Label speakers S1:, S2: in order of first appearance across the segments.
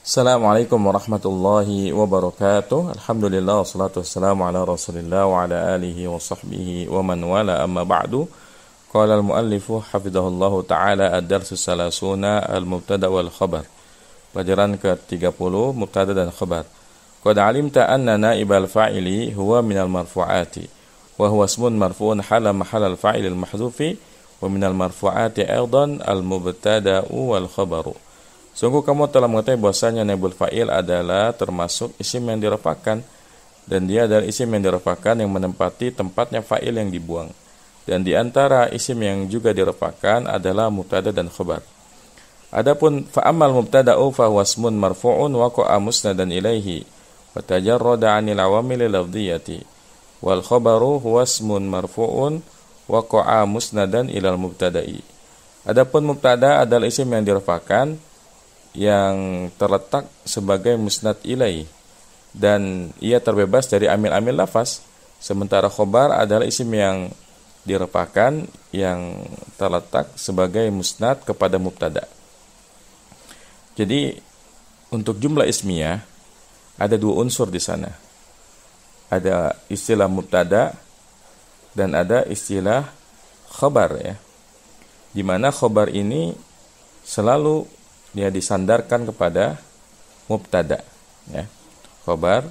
S1: Assalamualaikum warahmatullahi wabarakatuh. Alhamdulillah wassalatu wassalamu ala Rasulillah wa ala alihi wa sahbihi wa man wala amma ba'du. Qala al-muallifu hafizahullahu ta'ala ad-darsus salasuna al-mubtada wal khabar. Pelajaran ke-30 mubtada dan khabar. Qad alimta anna naibal fa'ili huwa minal marfu'ati wa huwa ismun marfu'un hala mahal al-fa'il al-mahdhufi wa minal marfu'ati aidan al-mubtada'u wal khabaru. Sungguh kamu telah mengetahui bahwasanya naibul fa'il adalah termasuk isim yang dirafa'kan, dan dia adalah isim yang dirafa'kan yang menempati tempatnya fa'il yang dibuang. Dan di antara isim yang juga dirafa'kan adalah mubtada dan khabar. Adapun fa'amal mubtada'u fa huwa ismun marfu'un waqa'a musnadan ilaihi wa tajarrada 'anil 'awamil lafdhiyyati wal khabaru huwa ismun marfu'un waqa'a musnadan ilal mubtada'i. Adapun mubtada adalah isim yang dirafa'kan yang terletak sebagai musnad ilaih dan ia terbebas dari amil-amil lafaz, sementara khobar adalah isim yang dirafa'kan yang terletak sebagai musnad kepada mubtada. Jadi untuk jumlah ismiyah ada dua unsur di sana. Ada istilah mubtada dan ada istilah khobar, ya. Di mana khobar ini selalu dia disandarkan kepada mubtada, ya. Khobar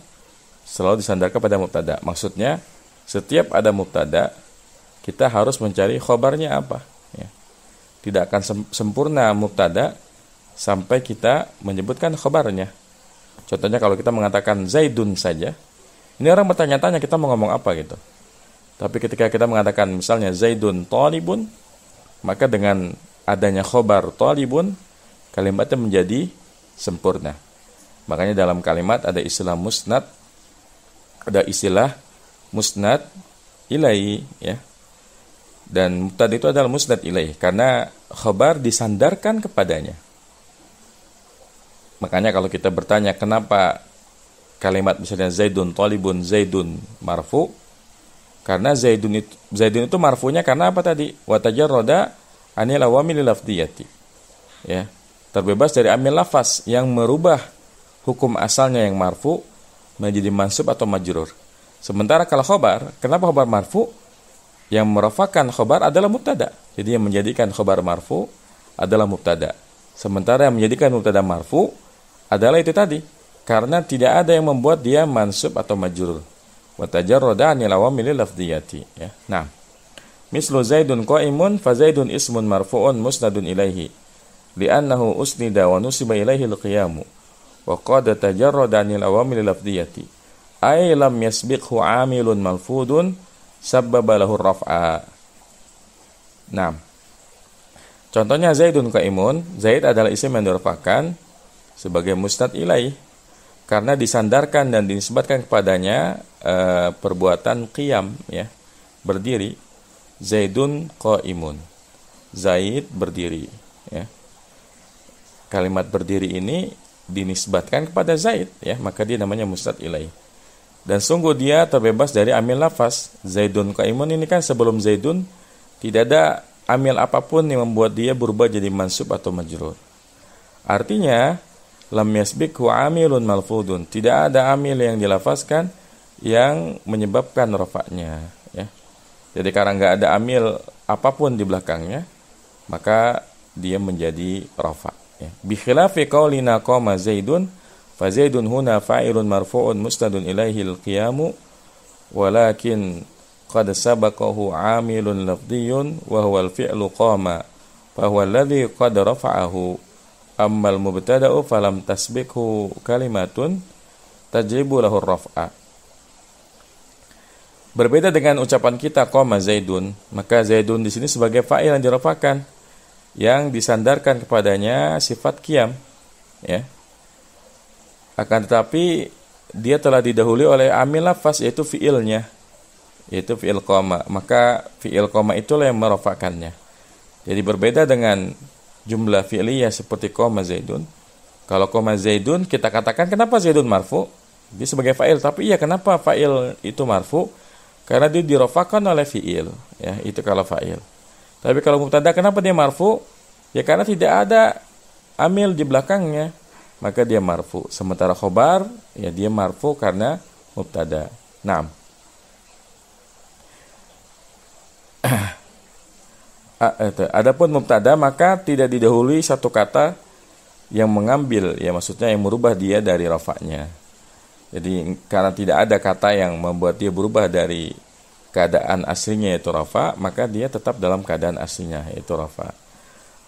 S1: selalu disandarkan pada mubtada. Maksudnya setiap ada mubtada kita harus mencari khobarnya apa, ya. Tidak akan sempurna mubtada sampai kita menyebutkan khobarnya. Contohnya kalau kita mengatakan Zaidun saja, ini orang bertanya-tanya kita mau ngomong apa gitu. Tapi ketika kita mengatakan misalnya Zaidun talibun, maka dengan adanya khobar talibun kalimatnya menjadi sempurna. Makanya dalam kalimat ada istilah musnad, ada istilah musnad ilaihi, ya. Dan mubtada itu adalah musnad ilaihi karena khabar disandarkan kepadanya. Makanya kalau kita bertanya kenapa kalimat misalnya Zaidun talibun, Zaidun marfu, karena Zaidun itu marfunya karena apa tadi? Wa tajarrada 'anil awamil lafdhiyati. Ya. Terbebas dari amil lafaz yang merubah hukum asalnya yang marfu menjadi mansub atau majrur. Sementara kalau khobar, kenapa khobar marfu? Yang merafa'kan khobar adalah mubtada. Jadi yang menjadikan khobar marfu adalah mubtada. Sementara yang menjadikan mubtada marfu adalah itu tadi, karena tidak ada yang membuat dia mansub atau majrur. Wa tajarrada 'anil awamil lafdhiyati, ya. Nah, mislu Zaidun qa'imun fa Zaidun ismun marfu'un musnadun ilaihi li'annahu usnida wa nusiba ilaihi al-qiyamu wa qad tajarrada 'anil awamil lafdhiyati ay lam yasbiqhu 'amilun malfudun sabbaba lahu raf'a. Nah, contohnya Zaidun qaimun, Zaid adalah isim yang dirafa'kan sebagai musnad ilaih karena disandarkan dan dinisbatkan kepadanya perbuatan qiyam, ya, berdiri. Zaidun qaimun, Zaid berdiri, ya. Kalimat berdiri ini dinisbatkan kepada Zaid, ya, maka dia namanya musnad ilaih. Dan sungguh dia terbebas dari amil lafaz. Zaidun qaimun ini kan sebelum Zaidun tidak ada amil apapun yang membuat dia berubah jadi mansub atau majrur. Artinya lam yasbiqhu amilun malfudun, tidak ada amil yang dilafazkan yang menyebabkan rafa'nya, ya. Jadi karena enggak ada amil apapun di belakangnya, maka dia menjadi rafa'. Bi khilafi qaulina qama Zaidun fa Zaidun huna fa'ilun marfu'un musnadun ilaihi al-qiyamu walakin qad sabaqahu 'amilun lafdhiyyun wa huwa al-fi'lu qama fa huwa alladhi qad rafa'ahu amma al-mubtada'u falam tasbiqhu kalimatun tajribu lahu ar-raf'a. Berbeda dengan ucapan kita qama Zaidun, maka Zaidun di sini sebagai fa'il yang dirafa'kan yang disandarkan kepadanya sifat qiyam, ya. Akan tetapi dia telah didahului oleh amil lafaz yaitu fiilnya, yaitu fiil qama. Maka fiil qama itulah yang merafa'kannya. Jadi berbeda dengan jumlah fi'liyah seperti qama Zaidun. Kalau qama Zaidun kita katakan kenapa Zaidun marfu? Dia sebagai fa'il, tapi iya kenapa fa'il itu marfu? Karena dia dirafa'kan oleh fiil, ya, itu kalau fa'il. Tapi kalau mubtada kenapa dia marfu? Ya karena tidak ada amil di belakangnya. maka dia marfu. Sementara khobar ya dia marfu karena mubtada. Naam. Adapun mubtada maka tidak didahului satu kata yang mengambil, ya maksudnya yang merubah dia dari rafa'nya. Jadi karena tidak ada kata yang membuat dia berubah dari keadaan aslinya yaitu rafa, maka dia tetap dalam keadaan aslinya yaitu rafa.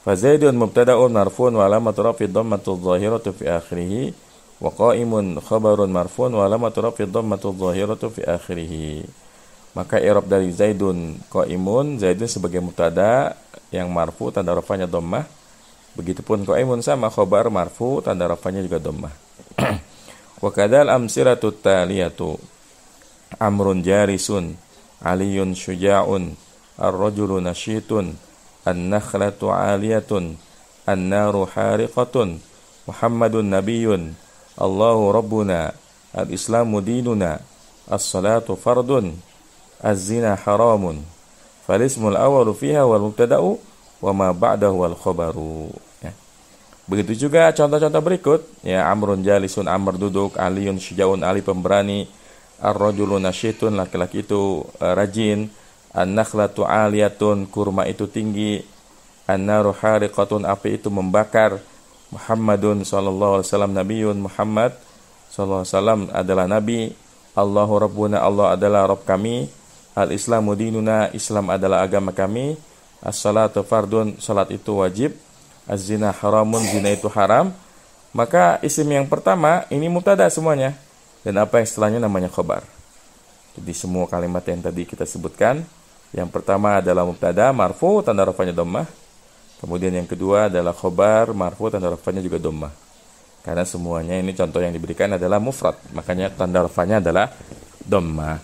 S1: Fa Zaidun mubtada'un marfu'un wa alamatu raf'i dhammatu dhahiratu fi akhirih wa qa'imun khabarun marfu'un wa alamatu raf'i dhammatu dhahiratu fi akhirih. Maka i'rab dari Zaidun qa'imun, Zaidun sebagai mubtada yang marfu tanda rafanya dhammah. Begitupun qa'imun sama khabar marfu tanda rafanya juga dhammah. Wa kadzal amsiratu taliyatu amrun jarisun aliyun syuja'un ar-rajulu nasyitun an-nakhlatu 'aliyatun an-naru hariqatun Muhammadun nabiyyun Allahu rabbuna al-islamu dinuna as-salatu fardun az-zina haramun fal-ismul awwalu fiha wal mubtada'u wa ma ba'dahu wal khabaru. Begitu juga contoh-contoh berikut, ya amrun jalisun, amr duduk, aliyun syuja'un, ali pemberani, ar-rajulu nasyitun, laki-laki itu rajin, an-nakhlatu 'aliyatun, kurma itu tinggi, an-naru hariqatun, api itu membakar, Muhammadun sallallahu alaihi wasallam nabiyyun, Muhammad sallallahu alaihi wasallam adalah nabi, Allahu rabbuna, Allah adalah rabb kami, al-islamu dinuna, Islam adalah agama kami, as-salatu fardun, salat itu wajib, az-zina haramun, zina itu haram. Maka isim yang pertama ini mubtada semuanya, dan apa yang setelahnya namanya khobar. Jadi semua kalimat yang tadi kita sebutkan, yang pertama adalah mubtada marfu tanda rafanya dhammah, kemudian yang kedua adalah khobar marfu tanda rafanya juga dhammah. Karena semuanya ini contoh yang diberikan adalah mufrad, makanya tanda rafanya adalah dhammah.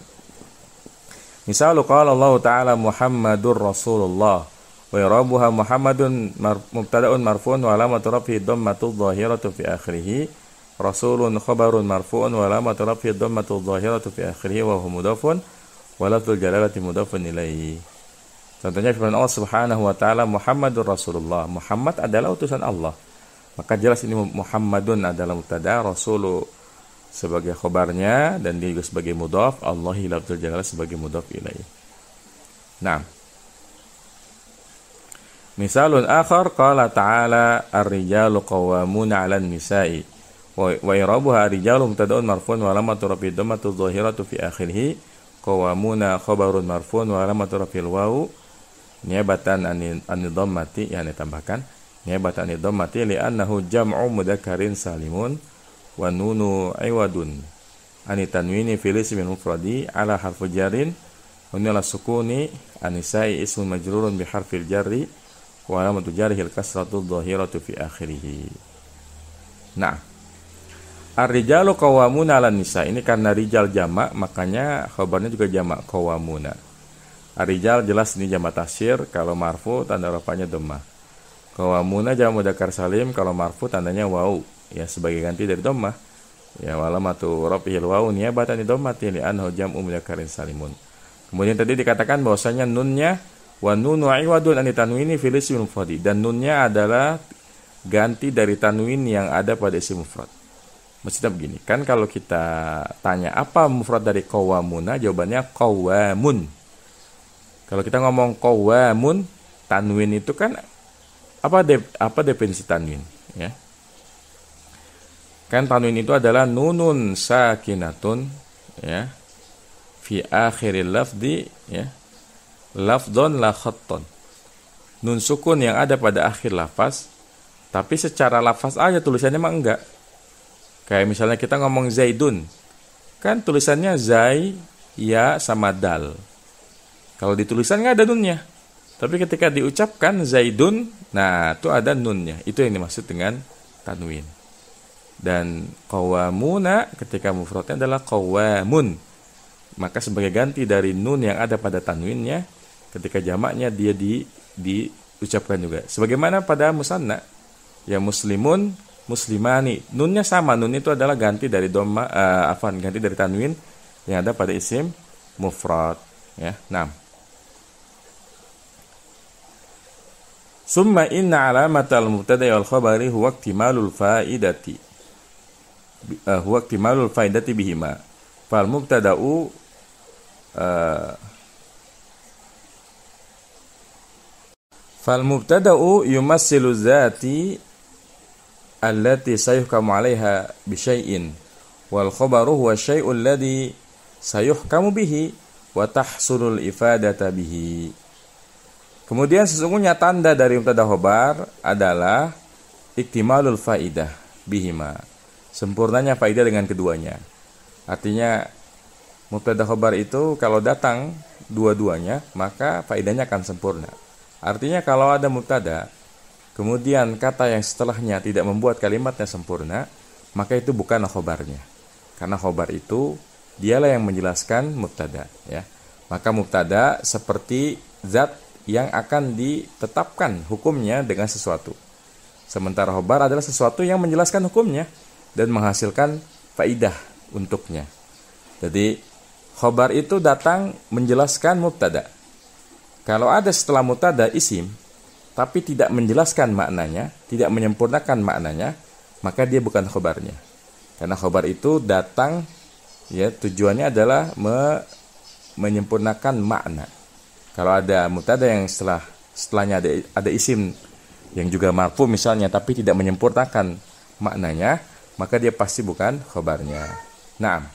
S1: Misalnya qala Allah Ta'ala Muhammadur Rasulullah wa i'rabuha Muhammadun mubtada'un marfu'un wa alamatu raf'ihi dhammatu dhahiratu fi akhirih, rasulun khabarun marfu'un wa alamatu raf'ihi dhammatu dhahiratu fi akhirih wa huwa mudhafun wa lafdzul jalalati mudhafun ilaihi. Contohnya firman Allah Subhanahu wa taala Muhammadur Rasulullah, Muhammad adalah utusan Allah. Maka jelas ini Muhammadun adalah mubtada, rasulu sebagai khabarnya dan dia juga sebagai mudhaf, Allahi lafdzul jalalah sebagai mudhaf ilaihi. Nah, misalun akhar qala ta'ala ar-rijalu qawwamuna 'alan nisa'i wa i'rabuha ar-rijalu mubtada'un marfu'un wa alamatu raf'ihi dhammatu dhahiratu fi akhirih, qawwamuna khabarun marfu'un wa alamatu raf'il wawu niyabatan an-dhammati, yani tambahkan niyabatan an-dhammati li'annahu jam'u mudzakkarin salimun wa nunu iwadun ani tanwini fil ismil mufradi ala harfu jarrin wa nila sukuni an-nisa'i ismun majrurun bi harfil jarri wa alamatu jarrihil kasratu dhahiratu fi akhirih. Nah, ar-rijalu qawwamuna 'alan nisa, ini karena rijal jamak makanya khabarnya juga jamak qawwamuna. Ar-rijal jelas ini jamak taksir, kalau marfu tanda rafanya dhammah. Qawwamuna jamak mudzakkar salim, kalau marfu tandanya wawu, ya sebagai ganti dari dhammah. Ya walamatu raf'il wawu niyabatan di dhammati li'annahu jam'u mudzakkarin salimun. Kemudian tadi dikatakan bahwasanya nunnya wa nunu iwadun an tanwini fil ismil mufrad, dan nunnya adalah ganti dari tanwin yang ada pada isim mufrad. Maksudnya begini, kan kalau kita tanya apa mufrad dari qawwamuna, jawabannya qawwamun. Kalau kita ngomong qawwamun, tanwin itu kan apa definisi tanwin, ya? Kan tanwin itu adalah nunun sakinatun, ya, fi akhiril lafzi, ya, lafdhon la khatton. Nun sukun yang ada pada akhir lafaz, tapi secara lafaz aja tulisannya mah enggak. Kayak misalnya kita ngomong Zaidun, kan tulisannya Zai, ya sama dal. Kalau di tulisan enggak ada nunnya. Tapi ketika diucapkan Zaidun, nah itu ada nunnya. Itu yang dimaksud dengan tanwin. Dan qawwamuna ketika mufradnya adalah qawwamun. Maka sebagai ganti dari nun yang ada pada tanwinnya, ketika jamaknya dia diucapkan juga. Sebagaimana pada musanna, ya muslimun, muslimani. Nunnya sama, nun itu adalah ganti dari dhamma, ganti dari tanwin yang ada pada isim mufrad. Ya, nah. Summa inna alamatal mubtada'i wal khabari huwa iktimalul faidati. huwa iktimalul faidati bihima. Fal mubtada'u yumassilu dzati allati sayuhkamu 'alaiha bi syai'in wal khabaru huwa syai'ul ladzi sayuhkamu bihi wa tahsulul ifadata bihi. Kemudian sesungguhnya tanda dari mubtada khabar adalah iktimalul faidah bihima, sempurnanya faidah dengan keduanya. Artinya mubtada khabar itu kalau datang dua-duanya maka faidahnya akan sempurna. Artinya kalau ada mubtada kemudian kata yang setelahnya tidak membuat kalimatnya sempurna, maka itu bukanlah khabarnya. Karena khabar itu dialah yang menjelaskan mubtada, ya. Maka mubtada seperti zat yang akan ditetapkan hukumnya dengan sesuatu. Sementara khabar adalah sesuatu yang menjelaskan hukumnya dan menghasilkan faidah untuknya. Jadi khabar itu datang menjelaskan mubtada. Kalau ada setelah mubtada isim tapi tidak menjelaskan maknanya, tidak menyempurnakan maknanya, maka dia bukan khabarnya. Karena khabar itu datang, ya, tujuannya adalah menyempurnakan makna. Kalau ada mubtada yang setelahnya ada isim yang juga marfu misalnya tapi tidak menyempurnakan maknanya, maka dia pasti bukan khabarnya. Naam.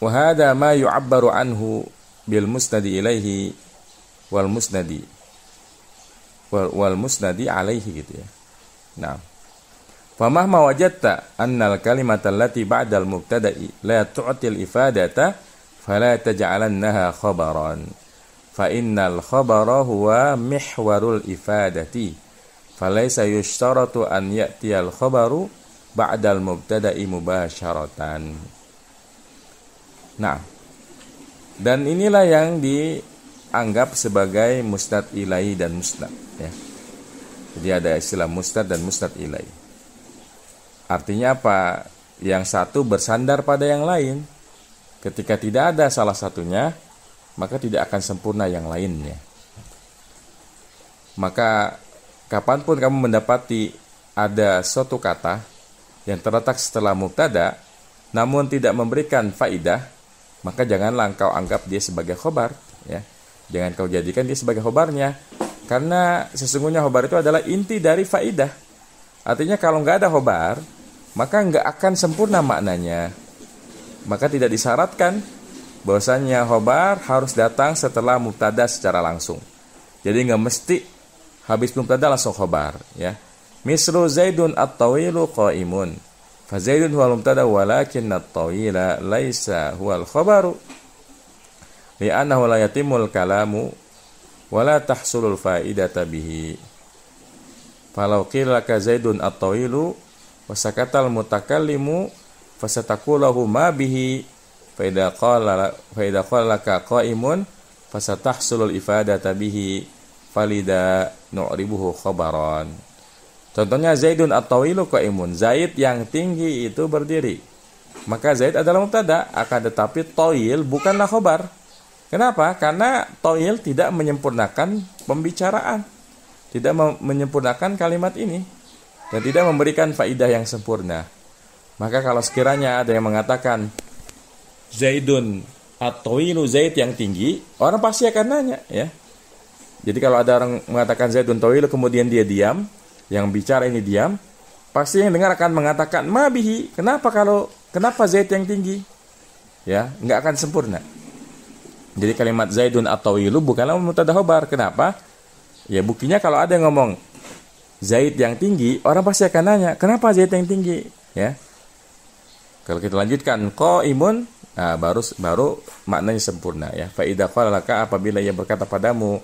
S1: Wa hadha ma yu'abbaru anhu bil musnadi ilaihi wal musnadi alaihi, gitu ya. Naam. Fa mahma wajadta annal kalimata allati ba'dal mubtada'i la tu'til ifadata fala taj'alannaha khabaran. Fa innal khabara huwa mihwarul ifadati. Falaysa yushtaratu an ya'tiyal khabaru ba'dal mubtada'i mubasyaratan. Nah, dan inilah yang dianggap sebagai musnad ilai dan musnad, ya. Jadi ada istilah musnad dan musnad ilai. Artinya apa? Yang satu bersandar pada yang lain. Ketika tidak ada salah satunya, maka tidak akan sempurna yang lainnya. Maka kapanpun kamu mendapati ada suatu kata yang terletak setelah mubtada namun tidak memberikan faidah, maka janganlah engkau anggap dia sebagai khobar, ya. Jangan kau jadikan dia sebagai khobarnya, karena sesungguhnya khobar itu adalah inti dari faidah. Artinya kalau nggak ada khobar, maka nggak akan sempurna maknanya. Maka tidak disyaratkan bahwasanya khobar harus datang setelah mubtada secara langsung. Jadi nggak mesti habis mubtada langsung khobar, ya. Misru Zaidun at-tawilu qa'imun. Fa Zaidun huwal mubtada walakin at-tawila laisa huwal khabaru. Li'annahu la yatimul kalamu wa la tahsulul faidata bihi. Falau qila ka Zaidun at-tawilu wa sakatal mutakallimu fasataqulahu ma bihi fa idza qala laka qa'imun fasatahsulul ifadata bihi falida nu'ribuhu khabaran. Contohnya Zaidun at-tawilu qa'imun, Zaid yang tinggi itu berdiri. Maka Zaid adalah mubtada, akan tetapi tawil bukanlah khabar. Kenapa? Karena tawil tidak menyempurnakan pembicaraan, tidak menyempurnakan kalimat ini, dan tidak memberikan faidah yang sempurna. Maka kalau sekiranya ada yang mengatakan Zaidun at-tawilu, Zaid yang tinggi, orang pasti akan nanya, ya. Jadi kalau ada orang mengatakan Zaidun tawilu kemudian dia diam, yang bicara ini diam, pasti yang dengar akan mengatakan ma bihi, kenapa Zaid yang tinggi? Ya, enggak akan sempurna. Jadi kalimat Zaidun at-tawilu bukanlah mubtada khabar. Kenapa? Ya buktinya kalau ada yang ngomong Zaid yang tinggi, orang pasti akan nanya, kenapa Zaid yang tinggi? Ya. Kalau kita lanjutkan qaimun, nah baru maknanya sempurna, ya. Fa idza qala laka, apabila ia berkata padamu,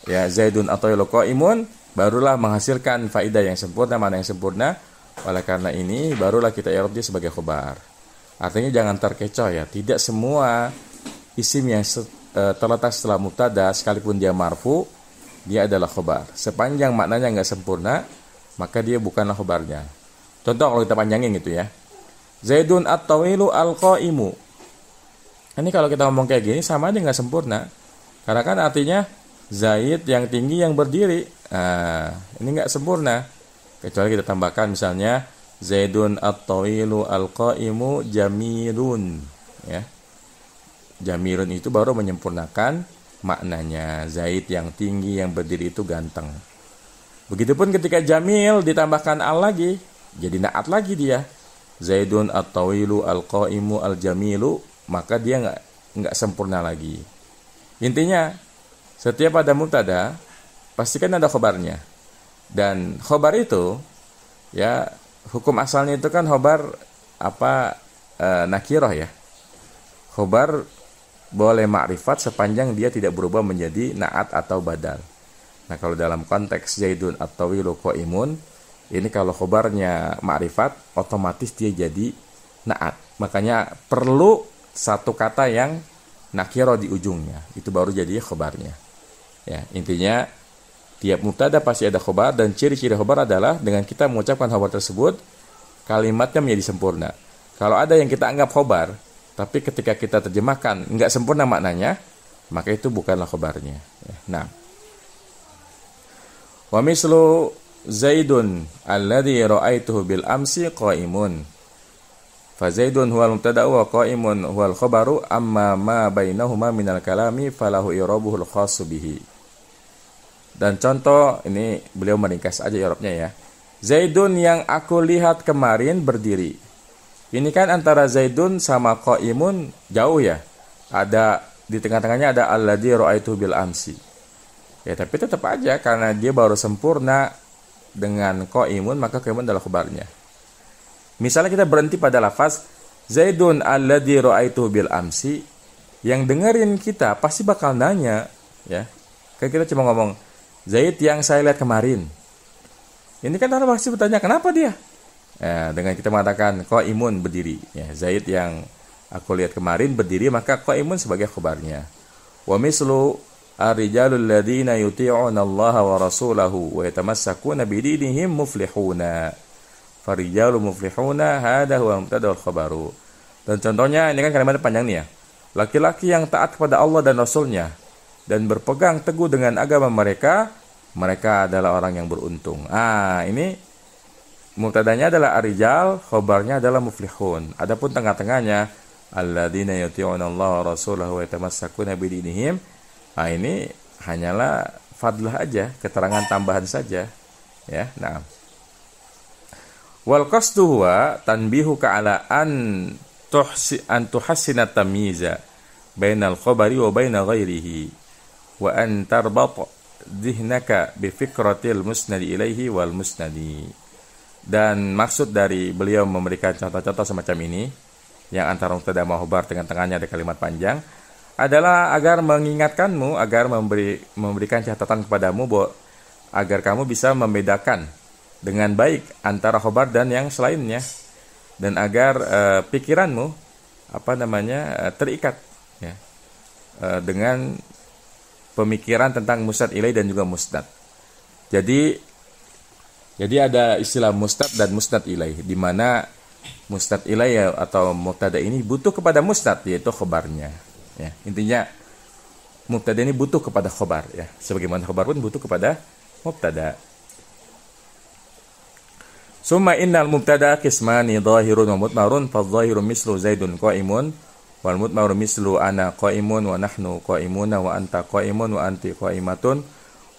S1: ya Zaidun at-tawilu qaimun, barulah menghasilkan faidah yang sempurna, mana yang sempurna. Oleh karena ini barulah kita i'rab dia sebagai khabar. Artinya jangan terkecoh, ya. Tidak semua isim yang terletak setelah mubtada sekalipun dia marfu, dia adalah khabar. Sepanjang maknanya enggak sempurna, maka dia bukanlah khabarnya. Contoh kalau kita panjangin gitu, ya. Zaidun at-tawilu al-qaimu. Ini kalau kita ngomong kayak gini sama aja enggak sempurna. Karena kan artinya Zaid yang tinggi yang berdiri. Nah, ini enggak sempurna. Kecuali kita tambahkan misalnya Zaidun at-tawilu al-qaimu jamilun, ya. Jamilun itu baru menyempurnakan maknanya. Zaid yang tinggi, yang berdiri itu ganteng. Begitupun ketika jamil ditambahkan al lagi, jadi naat lagi dia. Zaidun at-tawilu al-qaimu al-jamilu, maka dia enggak sempurna lagi. Intinya, setiap ada mubtada pastikan ada khobarnya. Dan khobar itu, ya, hukum asalnya itu kan khobar nakiroh, ya. Khobar boleh ma'rifat sepanjang dia tidak berubah menjadi na'at atau badal. Nah, kalau dalam konteks Zaidun at-tawilu qaimun, ini kalau khobarnya ma'rifat, otomatis dia jadi na'at. Makanya perlu satu kata yang nakiroh di ujungnya, itu baru jadi khobarnya. Ya, intinya tiap mubtada pasti ada khobar, dan ciri-ciri khobar adalah dengan kita mengucapkan khobar tersebut, kalimatnya menjadi sempurna. Kalau ada yang kita anggap khobar, tapi ketika kita terjemahkan enggak sempurna maknanya, maka itu bukanlah khobarnya. Nah, wa mislu Zaidun alladhi ra'aituhu bil amsi qaimun. Fa Zaidun huwal mubtada wa qaimun huwal khabaru, amma ma bainahuma minal kalami falahu i'rabuhul khassu bihi. Dan contoh, ini beliau meringkas aja i'rabnya ya. Zaidun yang aku lihat kemarin berdiri. Ini kan antara Zaidun sama qaimun jauh ya. Ada di tengah-tengahnya ada alladzi ra'aitu bil amsi. Ya, tapi tetap aja karena dia baru sempurna dengan qaimun, maka qaimun adalah khabarnya. Misalnya kita berhenti pada lafaz Zaidun alladzi ra'aitu bil amsi, yang dengerin kita pasti bakal nanya, ya. Kayak kita cuma ngomong Zaid yang saya lihat kemarin. Ini kan orang pasti bertanya kenapa dia? Ya, dengan kita mengatakan qaimun berdiri, ya, Zaid yang aku lihat kemarin berdiri, maka qaimun sebagai khabarnya. Wa mislu ar-rijalul ladzina yuti'una Allah wa rasulahu wa yatamassakuna bidinihim muflihuna. Farijalu muflihuna hadha huwa mubtada wal khabaru. Dan contohnya ini kan kalimat panjang nih ya. Laki-laki yang taat kepada Allah dan Rasulnya dan berpegang teguh dengan agama mereka, mereka adalah orang yang beruntung. Ini mubtadanya adalah ar-rijal, khabarnya adalah muflihun. Adapun tengah-tengahnya alladzina yuti'una Allah wa rasulahu wa yatamassakuna bidinihim, ini hanyalah fadlah aja, keterangan tambahan saja, ya. Nah, wal qasdu huwa tanbihuka ala an tuhassina tamyiza bainal khabari wa baina ghairihi wa an tarbat dhihnaka bi fikratil musnadi ilaihi wal musnadi. Dan maksud dari beliau memberikan contoh-contoh semacam ini yang antara mubtada ma khabar tengah-tengahnya ada kalimat panjang adalah agar mengingatkanmu, agar memberikan catatan kepadamu bahwa agar kamu bisa membedakan dengan baik antara khabar dan yang selainnya, dan agar pikiranmu terikat, ya, dengan pemikiran tentang musnad ilaih dan juga musnad. Jadi ada istilah musnad dan musnad ilaih, di mana musnad ilaih atau mubtada ini butuh kepada musnad, yaitu khabarnya. Ya, intinya mubtada ini butuh kepada khabar, ya. Sebagaimana khabar pun butuh kepada mubtada. Summa innal mubtada qismani dhahirun wa mudmarun, fa dhahiru mislu Zaidun qaimun wal mudmaru mislu ana qaimun wa nahnu qaimuna wa anta qaimun wa anti qaimatun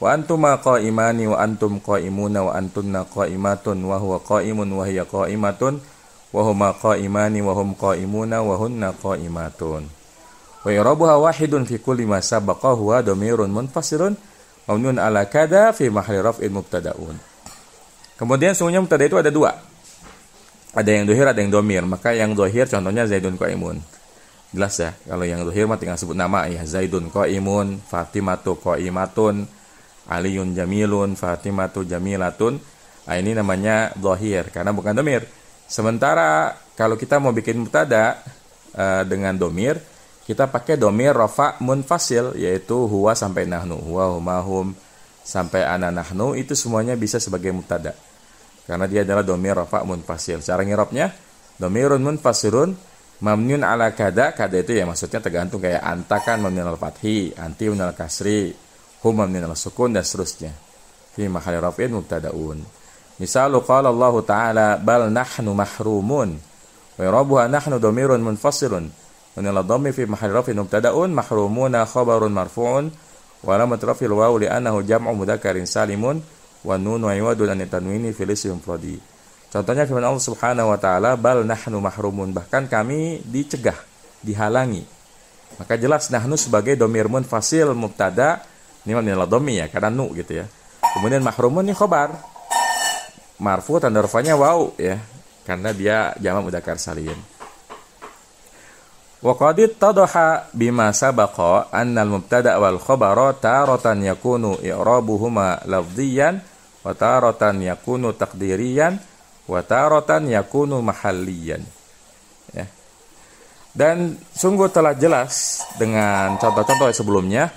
S1: wa antuma qaimani wa antum qaimuna wa antunna qaimatun wa huwa qaimun wa hiya qaimatun wa huma qaimani wa hum qaimuna wa hunna qaimatun. Wa i'rabuha wahidun fi kulli ma sabaqa huwa dhamirun munfasilun mabniun ala kada fi mahalli raf'in mubtada'un. Kemudian sungguhnya mubtada itu ada dua. Ada yang dohir, ada yang domir. Maka yang dohir contohnya Zaidun qaimun. Jelas ya, kalau yang dohir mah tinggal sebut nama ya. Zaidun qaimun, Fatimatu qaimatun, Aliyun jamilun, Fatimatu jamilatun. Ini namanya dohir karena bukan domir. Sementara kalau kita mau bikin mubtada dengan domir, kita pakai domir rafa munfasil, yaitu huwa sampai nahnu, huwa huma hum sampai ana nahnu, itu semuanya bisa sebagai mubtada karena dia adalah domir rafa munfasil. Cara ngirabnya domirun munfasilun mamnun ala kada. Kada itu ya maksudnya tergantung, kayak anta kan mamnun al fathi, anti mamnun al kasri, hum mamnun al sukun, dan seterusnya. Fi mahalli raf'in mubtadaun. Misalu qala Allah Ta'ala bal nahnu mahrumun. Wa irabuha nahnu dhamirun munfasilun. Wa nil dhammi fi mahalli raf'in mubtada'un mahrumuna khabarun marfu'un wa alamat raf'il wawu li'annahu jam'u mudzakkarin salimun wa nunu iwadun an tanwini fil ismi mufradi. Contohnya firman Allah Subhanahu wa taala bal nahnu mahrumun, bahkan kami dicegah, dihalangi. Maka jelas nahnu sebagai dhamir munfasil mubtada, ini nil dhammi ya, karena nu gitu ya. Kemudian mahrumun ini khabar marfu tanda rafanya wawu ya, karena dia jamak mudzakkar salim. Wa qad ittadaha bima sabaqa anna al-mubtada' wal khabara taratan yakunu i'rabuhuma lafdhiyan wa taratan yakunu taqdiriyan wa taratan yakunu mahalliyan. Ya. Dan sungguh telah jelas dengan contoh-contoh sebelumnya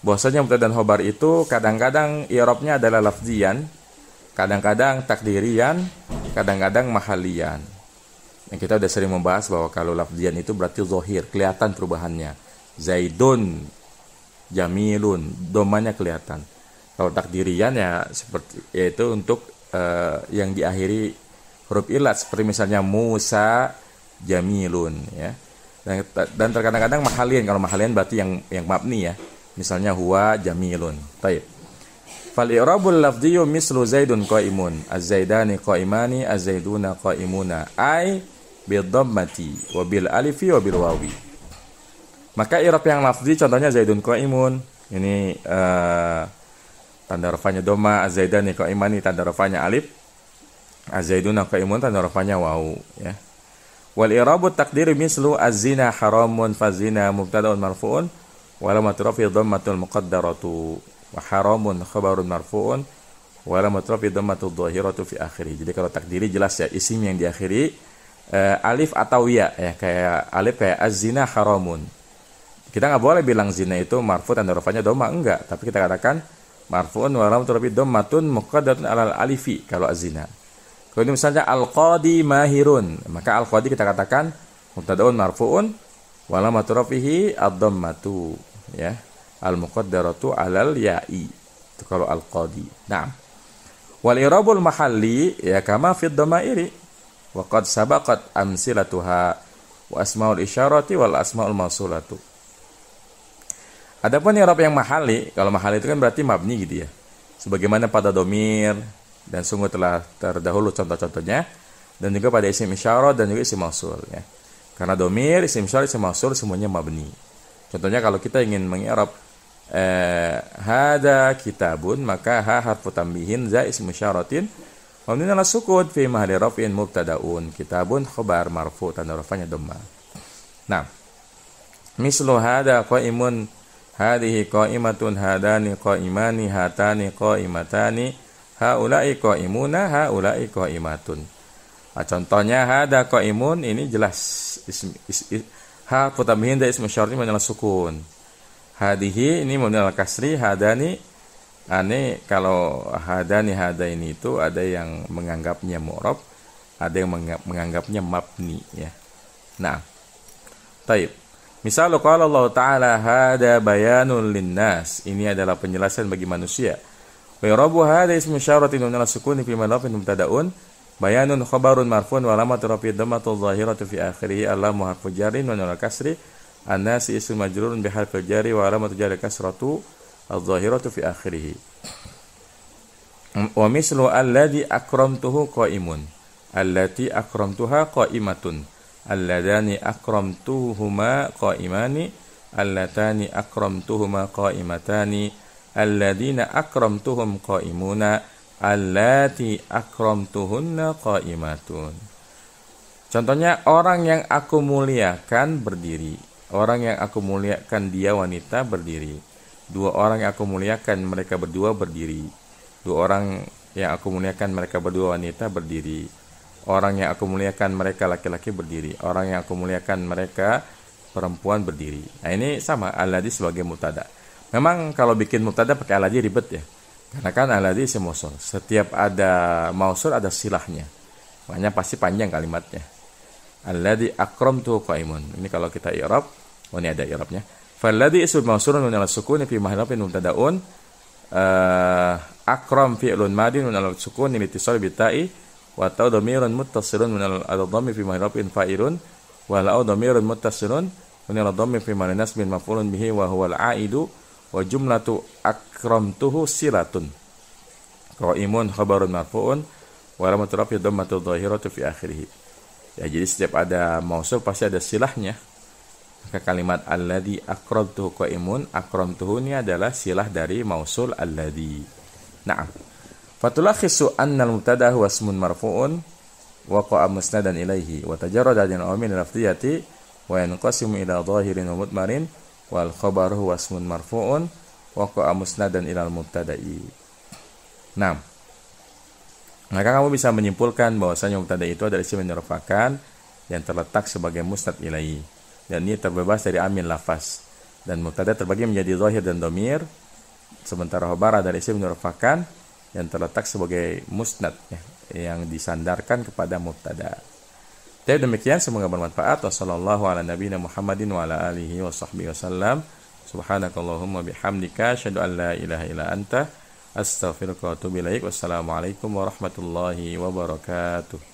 S1: bahwasanya mubtada' dan khabar itu kadang-kadang i'rabnya adalah lafdhiyan, kadang-kadang takdirian, kadang-kadang mahalliyan. Yang kita udah sering membahas bahwa kalau lafdhiyan itu berarti zahir, kelihatan perubahannya. Zaidun, jamilun, domanya kelihatan. Kalau takdirian ya seperti yaitu untuk yang diakhiri huruf ilat seperti misalnya Musa jamilun ya. Dan terkadang-kadang mahalliyan, kalau mahalliyan berarti yang mabni ya. Misalnya huwa jamilun. Baik. Fal i'rabul lafdhiyyu mislu zaidun qa'imun, az-zaidani qa'imani, az-zaiduna qa'imuna, ay bil dhammati wa bil alifi wa bil wawi. Maka i'rab yang lafzi contohnya zaidun qa'imun, ini tanda rafanya dhamma, az-zaidani qa'imani tanda rafanya alif, az-zaiduna qa'imun tanda rafanya wawu ya. Wal i'rabu taqdir mislu az-zina haramun, fazina mubtada'un marfu'un wa alamatu rafi dhammatul muqaddaratu wa haramun khabarun marfu'un wa alamatu rafi dhammatud dhahiratu fi akhirih. Jadi kalau takdiri jelas ya, isim yang diakhiri alif atau ya, kayak alif kayak az-zina haramun. Kita nggak boleh bilang zina itu marfu tanda rafanya dhamma, enggak, tapi kita katakan marfu'un wa alamatu rafi dhammatun muqaddaratun alal alifi kalau az-zina. Kalau ini misalnya al-qadi mahirun, maka al-qadi kita katakan mubtada'un marfu'un wa alamatu rafihi ad-dhammatu ya, al-muqaddaratu alal ya'i. Itu kalau al-qadi. Naam. Wal i'rabul mahalli ya kama fi dhamairi wa qad sabaqat amsilatuha wa asmaul isyarati wal asmaul mausulatu. Adapun i'rab yang mahalli, kalau mahalli itu kan berarti mabni gitu ya. Sebagaimana pada domir, dan sungguh telah terdahulu contoh-contohnya, dan juga pada isim isyarat dan juga isim mausul ya. Karena domir, isim isyarat, isim mausul semuanya mabni. Contohnya kalau kita ingin mengi'rab hada kitabun, maka ha harfu tambihin za ismu isyaratin mabni ala sukun fi mahalli raf'in mubtada'un, kitabun khabar marfu tanda rafanya dhamma. Nah, mislu hada qa'imun, hadhihi qa'imatun, hadani qa'imani, hatani qa'imatani, haula'i qa'imuna, haula'i qa'imatun. Nah, contohnya hada qa'imun ini jelas ha harfu tambihin za ismu isyaratin mabni ala sukun. Hadihi ini mabni ala kasri, hadani ini kalau hadani hadaini itu ada yang menganggapnya mu'rab, ada yang menganggapnya mabni ya. Nah, taib. Misal qala Allah Ta'ala hada bayanun linnas, ini adalah penjelasan bagi manusia. Wa i'rabu hada ismu isyaratin min al-sukuni fi malafin mubtada'un, bayanun khabarun marfu'un wa alamatu rafi dhammatu dhahiratu fi akhirih, allamu harfu jarrin wa nunul kasri, an-nasi ismu majrurun bi harfil jarri wa alamatu jarri kasratu adh-dhahiratu fi akhirih. Wa mislu alladhi akramtuhu qa'imun, allati akramtuha qa'imatun, alladani akramtuhuma qa'imani, allatani akramtuhuma qa'imatani, alladina akramtuhum qa'imuna, allati akramtuhunna qa'imatun. Contohnya orang yang aku muliakan berdiri, orang yang aku muliakan dia wanita berdiri. Dua orang yang aku muliakan mereka berdua berdiri. Dua orang yang aku muliakan mereka berdua wanita berdiri. Orang yang aku muliakan mereka laki-laki berdiri. Orang yang aku muliakan mereka perempuan berdiri. Nah ini sama, alladhi sebagai mubtada. Memang kalau bikin mubtada pakai alladhi ribet ya. Karena kan alladhi isim mausul. Setiap ada mausul ada silahnya. Makanya pasti panjang kalimatnya. Alladhi akramtu qaimun. Ini kalau kita i'rab, ini ada i'rabnya. Falladhi ismul mausulun min al-sukuni fi mahalli mubtada'un akram fi'lun madin min al-sukun litisal bitai wa ta'u dhamirun muttasilun min al-dhammi fi mahrafin fa'ilun wa la'u dhamirun muttasilun min al-dhammi fi mahallin nasbin maf'ulun bihi wa huwa al-a'idu wa jumlatu akramtuhu silatun qaimun khabarun marfu'un wa alamatu rafi dhammatu dhahiratu fi akhirih. Ya, jadi setiap ada mausul pasti ada silahnya. Maka kalimat alladzi akramtuhu qaimun, akramtuhu ini adalah silah dari mausul alladzi. Na'am. Fatulakhisu anna al-mubtada huwa ismun marfu'un wa qa'a musnadan ilaihi wa tajarrada an al-awamil al-lafdhiyati wa yanqasimu ila dhahirin wa mudmarin wal khabaru huwa ismun marfu'un wa qa'a musnadan ila al-mubtada'i. Naam. Maka kamu bisa menyimpulkan bahwasanya mubtada itu adalah isim yang dirafa'kan yang terletak sebagai musnad ilaihi dan ini terbebas dari amil lafaz dan mubtada terbagi menjadi zahir dan dhamir sementara khabar adalah isim yang dirafa'kan yang terletak sebagai musnad yang disandarkan kepada mubtada. Jadi demikian, semoga bermanfaat. Wassallallahu ala nabiyina Muhammadin wa ala alihi wa sahbihi wasallam. Subhanakallahumma bihamdika asyhadu an la ilaha illa anta astaghfiruka wa atubu ilaik. Wassalamualaikum warahmatullahi wabarakatuh.